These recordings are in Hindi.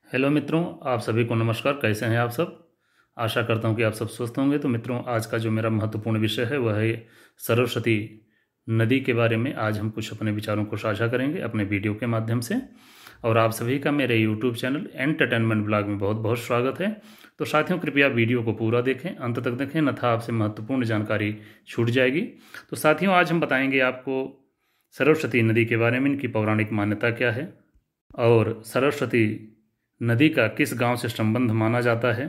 हेलो मित्रों, आप सभी को नमस्कार। कैसे हैं आप सब? आशा करता हूं कि आप सब स्वस्थ होंगे। तो मित्रों, आज का जो मेरा महत्वपूर्ण विषय है वह है सरस्वती नदी के बारे में। आज हम कुछ अपने विचारों को साझा करेंगे अपने वीडियो के माध्यम से। और आप सभी का मेरे यूट्यूब चैनल एंटरटेनमेंट ब्लॉग में बहुत बहुत स्वागत है। तो साथियों, कृपया वीडियो को पूरा देखें, अंत तक देखें, अन्यथा आपसे महत्वपूर्ण जानकारी छूट जाएगी। तो साथियों, आज हम बताएंगे आपको सरस्वती नदी के बारे में, इनकी पौराणिक मान्यता क्या है और सरस्वती नदी का किस गांव से संबंध माना जाता है,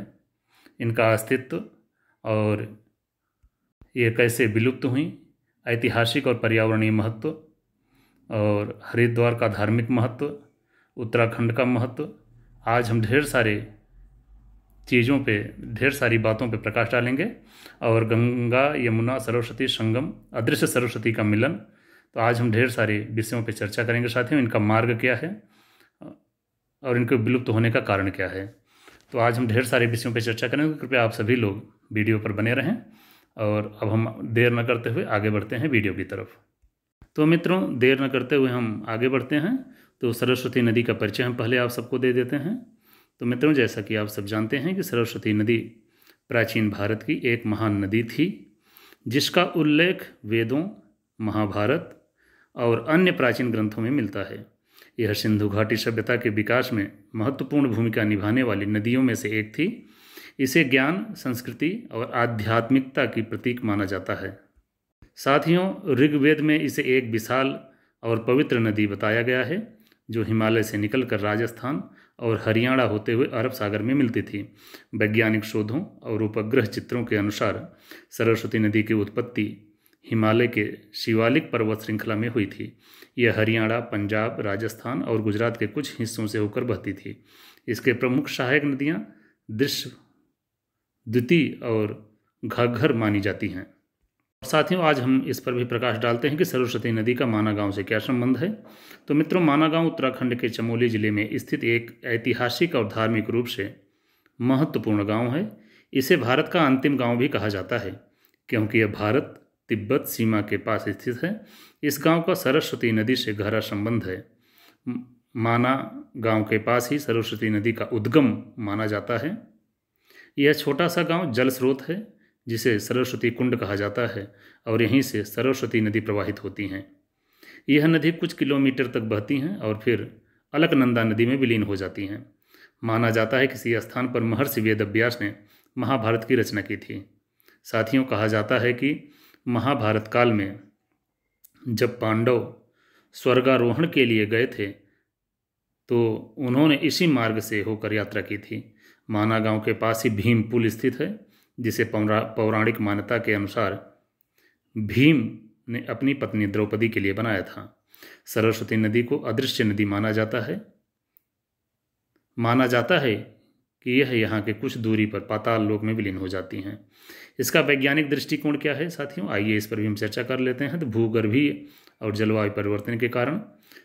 इनका अस्तित्व और ये कैसे विलुप्त हुई, ऐतिहासिक और पर्यावरणीय महत्व और हरिद्वार का धार्मिक महत्व, उत्तराखंड का महत्व। आज हम ढेर सारे चीज़ों पे, ढेर सारी बातों पे प्रकाश डालेंगे। और गंगा यमुना सरस्वती संगम, अदृश्य सरस्वती का मिलन। तो आज हम ढेर सारे विषयों पे चर्चा करेंगे साथियों। इनका मार्ग क्या है और इनके विलुप्त होने का कारण क्या है। तो आज हम ढेर सारे विषयों पर चर्चा करेंगे। कृपया आप सभी लोग वीडियो पर बने रहें। और अब हम देर न करते हुए आगे बढ़ते हैं वीडियो की तरफ। तो मित्रों, देर न करते हुए हम आगे बढ़ते हैं। तो सरस्वती नदी का परिचय हम पहले आप सबको दे देते हैं। तो मित्रों, जैसा कि आप सब जानते हैं कि सरस्वती नदी प्राचीन भारत की एक महान नदी थी, जिसका उल्लेख वेदों, महाभारत और अन्य प्राचीन ग्रंथों में मिलता है। यह सिंधु घाटी सभ्यता के विकास में महत्वपूर्ण भूमिका निभाने वाली नदियों में से एक थी। इसे ज्ञान, संस्कृति और आध्यात्मिकता की प्रतीक माना जाता है। साथियों, ऋग्वेद में इसे एक विशाल और पवित्र नदी बताया गया है, जो हिमालय से निकलकर राजस्थान और हरियाणा होते हुए अरब सागर में मिलती थी। वैज्ञानिक शोधों और उपग्रह चित्रों के अनुसार सरस्वती नदी की उत्पत्ति हिमालय के शिवालिक पर्वत श्रृंखला में हुई थी। यह हरियाणा, पंजाब, राजस्थान और गुजरात के कुछ हिस्सों से होकर बहती थी। इसके प्रमुख सहायक नदियाँ द्विती और घग्घर मानी जाती हैं। साथियों, आज हम इस पर भी प्रकाश डालते हैं कि सरस्वती नदी का माना गांव से क्या संबंध है। तो मित्रों, माना गांव उत्तराखंड के चमोली जिले में स्थित एक ऐतिहासिक और धार्मिक रूप से महत्वपूर्ण गांव है। इसे भारत का अंतिम गांव भी कहा जाता है, क्योंकि यह भारत तिब्बत सीमा के पास स्थित है। इस गांव का सरस्वती नदी से गहरा संबंध है। माना गांव के पास ही सरस्वती नदी का उद्गम माना जाता है। यह छोटा सा गांव जल स्रोत है, जिसे सरस्वती कुंड कहा जाता है, और यहीं से सरस्वती नदी प्रवाहित होती हैं। यह नदी कुछ किलोमीटर तक बहती हैं और फिर अलकनंदा नदी में विलीन हो जाती हैं। माना जाता है कि इसी स्थान पर महर्षि वेदव्यास ने महाभारत की रचना की थी। साथियों, कहा जाता है कि महाभारत काल में जब पांडव स्वर्गारोहण के लिए गए थे, तो उन्होंने इसी मार्ग से होकर यात्रा की थी। माना गांव के पास ही भीम पुल स्थित है, जिसे पौराणिक मान्यता के अनुसार भीम ने अपनी पत्नी द्रौपदी के लिए बनाया था। सरस्वती नदी को अदृश्य नदी माना जाता है। माना जाता है कि यह यहाँ के कुछ दूरी पर पाताल लोक में विलीन हो जाती हैं। इसका वैज्ञानिक दृष्टिकोण क्या है साथियों, आइए इस पर भी हम चर्चा कर लेते हैं। तो भूगर्भीय और जलवायु परिवर्तन के कारण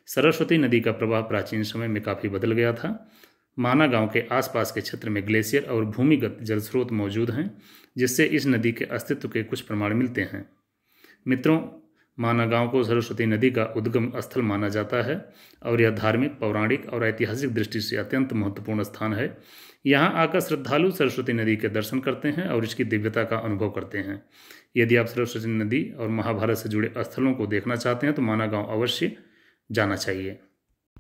सरस्वती नदी का प्रवाह प्राचीन समय में काफ़ी बदल गया था। माना गांव के आसपास के क्षेत्र में ग्लेशियर और भूमिगत जल स्रोत मौजूद हैं, जिससे इस नदी के अस्तित्व के कुछ प्रमाण मिलते हैं। मित्रों, माना गांव को सरस्वती नदी का उद्गम स्थल माना जाता है और यह धार्मिक, पौराणिक और ऐतिहासिक दृष्टि से अत्यंत महत्वपूर्ण स्थान है। यहाँ आकर श्रद्धालु सरस्वती नदी के दर्शन करते हैं और इसकी दिव्यता का अनुभव करते हैं। यदि आप सरस्वती नदी और महाभारत से जुड़े स्थलों को देखना चाहते हैं तो माना गांव अवश्य जाना चाहिए।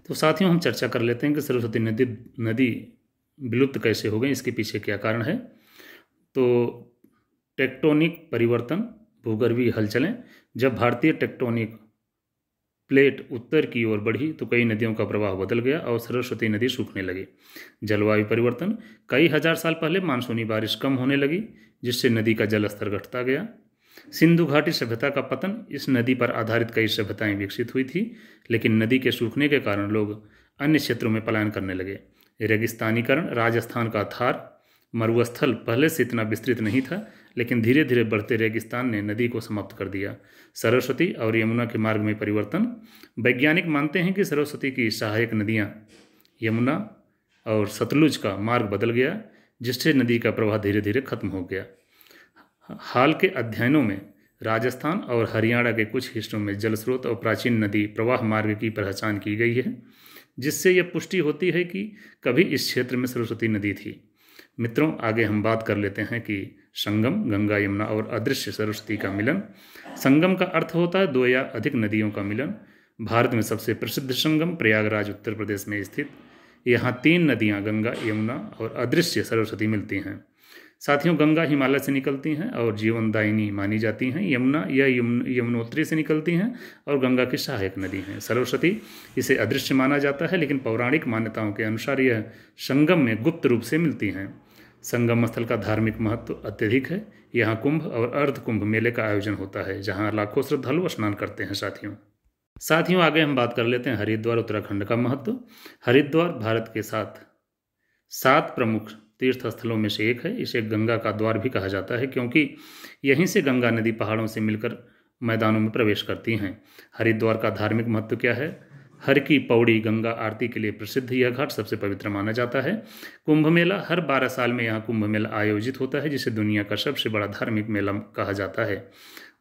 तो साथियों, हम चर्चा कर लेते हैं कि सरस्वती नदी विलुप्त कैसे हो गई, इसके पीछे क्या कारण है। तो टेक्टोनिक परिवर्तन, भूगर्भीय हलचलें। जब भारतीय टेक्टोनिक प्लेट उत्तर की ओर बढ़ी तो कई नदियों का प्रवाह बदल गया और सरस्वती नदी सूखने लगी। जलवायु परिवर्तन, कई हजार साल पहले मानसूनी बारिश कम होने लगी, जिससे नदी का जल स्तर घटता गया। सिंधु घाटी सभ्यता का पतन, इस नदी पर आधारित कई सभ्यताएं विकसित हुई थी, लेकिन नदी के सूखने के कारण लोग अन्य क्षेत्रों में पलायन करने लगे। रेगिस्तानीकरण, राजस्थान का थार मरुस्थल पहले से इतना विस्तृत नहीं था, लेकिन धीरे धीरे बढ़ते रेगिस्तान ने नदी को समाप्त कर दिया। सरस्वती और यमुना के मार्ग में परिवर्तन, वैज्ञानिक मानते हैं कि सरस्वती की सहायक नदियाँ यमुना और सतलुज का मार्ग बदल गया, जिससे नदी का प्रवाह धीरे धीरे खत्म हो गया। हाल के अध्ययनों में राजस्थान और हरियाणा के कुछ हिस्सों में जल स्रोत और प्राचीन नदी प्रवाह मार्ग की पहचान की गई है। जिससे यह पुष्टि होती है कि कभी इस क्षेत्र में सरस्वती नदी थी। मित्रों, आगे हम बात कर लेते हैं कि संगम, गंगा यमुना और अदृश्य सरस्वती का मिलन। संगम का अर्थ होता है दो या अधिक नदियों का मिलन। भारत में सबसे प्रसिद्ध संगम प्रयागराज उत्तर प्रदेश में स्थित, यहाँ 3 नदियाँ गंगा, यमुना और अदृश्य सरस्वती मिलती हैं। साथियों, गंगा हिमालय से निकलती हैं और जीवनदायिनी मानी जाती हैं। यमुना या यमुनोत्री से निकलती हैं और गंगा की सहायक नदी हैं। सरस्वती, इसे अदृश्य माना जाता है, लेकिन पौराणिक मान्यताओं के अनुसार यह संगम में गुप्त रूप से मिलती हैं। संगम स्थल का धार्मिक महत्व अत्यधिक है। यहाँ कुंभ और अर्ध कुंभ मेले का आयोजन होता है, जहाँ लाखों श्रद्धालु स्नान करते हैं। साथियों, आगे हम बात कर लेते हैं हरिद्वार उत्तराखंड का महत्व। हरिद्वार भारत के 7 प्रमुख तीर्थ स्थलों में से एक है। इसे गंगा का द्वार भी कहा जाता है, क्योंकि यहीं से गंगा नदी पहाड़ों से मिलकर मैदानों में प्रवेश करती हैं। हरिद्वार का धार्मिक महत्व क्या है? हर की पौड़ी गंगा आरती के लिए प्रसिद्ध यह घाट सबसे पवित्र माना जाता है। कुंभ मेला, हर 12 साल में यहाँ कुंभ मेला आयोजित होता है, जिसे दुनिया का सबसे बड़ा धार्मिक मेला कहा जाता है।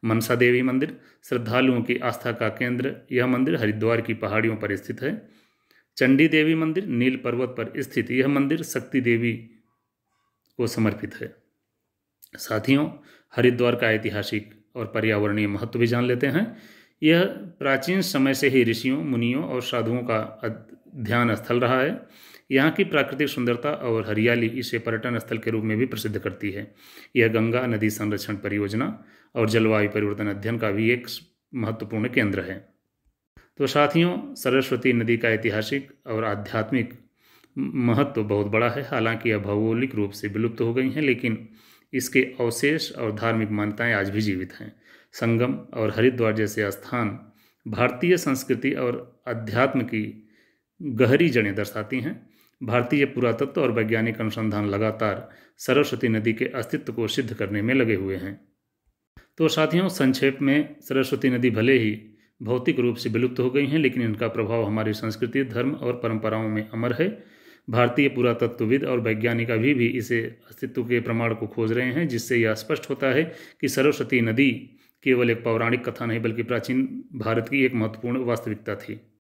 मनसा देवी मंदिर, श्रद्धालुओं की आस्था का केंद्र, यह मंदिर हरिद्वार की पहाड़ियों पर स्थित है। चंडी देवी मंदिर, नील पर्वत पर स्थित यह मंदिर शक्ति देवी को समर्पित है। साथियों, हरिद्वार का ऐतिहासिक और पर्यावरणीय महत्व भी जान लेते हैं। यह प्राचीन समय से ही ऋषियों, मुनियों और साधुओं का ध्यान स्थल रहा है। यहाँ की प्राकृतिक सुंदरता और हरियाली इसे पर्यटन स्थल के रूप में भी प्रसिद्ध करती है। यह गंगा नदी संरक्षण परियोजना और जलवायु परिवर्तन अध्ययन का भी एक महत्वपूर्ण केंद्र है। तो साथियों, सरस्वती नदी का ऐतिहासिक और आध्यात्मिक महत्व बहुत बड़ा है। हालांकि यह भौगोलिक रूप से विलुप्त हो गई हैं, लेकिन इसके अवशेष और धार्मिक मान्यताएं आज भी जीवित हैं। संगम और हरिद्वार जैसे स्थान भारतीय संस्कृति और अध्यात्म की गहरी जड़ें दर्शाती हैं। भारतीय पुरातत्व और वैज्ञानिक अनुसंधान लगातार सरस्वती नदी के अस्तित्व को सिद्ध करने में लगे हुए हैं। तो साथियों, संक्षेप में, सरस्वती नदी भले ही भौतिक रूप से विलुप्त हो गई हैं, लेकिन इनका प्रभाव हमारी संस्कृति, धर्म और परंपराओं में अमर है। भारतीय पुरातत्वविद और वैज्ञानिक अभी भी इसे अस्तित्व के प्रमाण को खोज रहे हैं, जिससे यह स्पष्ट होता है कि सरस्वती नदी केवल एक पौराणिक कथा नहीं, बल्कि प्राचीन भारत की एक महत्वपूर्ण वास्तविकता थी।